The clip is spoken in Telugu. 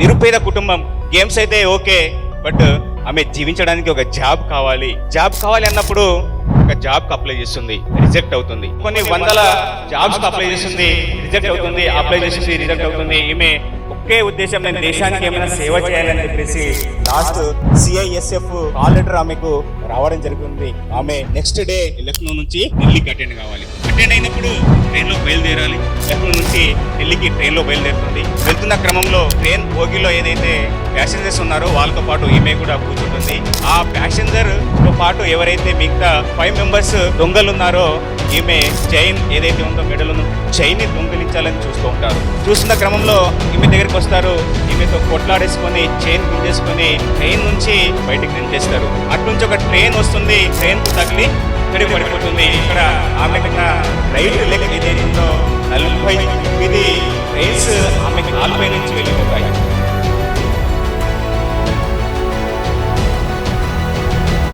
నిరుపేద కుటుంబం. గేమ్స్ అయితే ఓకే, బట్ ఆమె జీవించడానికి ఒక జాబ్ కావాలి అన్నప్పుడు ఒక జాబ్కి అప్లై చేస్తుంది, రిజెక్ట్ అవుతుంది. కొన్ని వందల జాబ్స్కి అప్లై చేస్తుంది, రిజెక్ట్ అవుతుంది, అప్లై చేస్తుంది, రిజెక్ట్ అవుతుంది. ఈమె ఒకే ఉద్దేశం, నేను దేశానికి ఏమైనా సేవ చేయాలని చెప్పేసి లాస్ట్ CISF కాల్ లెటర్ ఆమెకు రావడం జరుగుతుంది. ఆమె నెక్స్ట్ డే లక్నో నుంచి ఢిల్లీకి అటెండ్ కావాలి. అటెండ్ అయినప్పుడు ట్రైన్లో బయలుదేరాలి. లక్నో నుంచి ఢిల్లీకి ట్రైన్లో బయలుదేరుతుంది. వెళ్తున్న క్రమంలో ట్రైన్ బోగిలో ఏదైతే ప్యాసింజర్స్ ఉన్నారో వాళ్ళతో పాటు ఈమె కూడా కూర్చుంటుంది. ఆ ప్యాసింజర్ తో పాటు ఎవరైతే మిగతా 5 మెంబర్స్ దొంగలు ఉన్నారో ఈమె చైన్ ఏదైతే ఉందో మెడలో చైన్ ని దొంగిలించాలని చూస్తూ ఉంటారు. చూస్తున్న క్రమంలో ఈమె దగ్గరికి వస్తారు. ఈమెతో కొట్లాడేసుకొని చైన్ గుంజేసుకొని ట్రైన్ నుంచి బయటికి నించేస్తారు. అటు నుంచి ఒక ట్రైన్ వస్తుంది, ట్రైన్ కు తగిలి ఇక్కడికి పడిపోతుంది. ఇక్కడ ఆమెకున్న రైట్ లెగ్ ఏదైతే ఉందో 49 ట్రైన్స్ ఆమె కాల్పై నుంచి వెళ్ళిపోతాయి.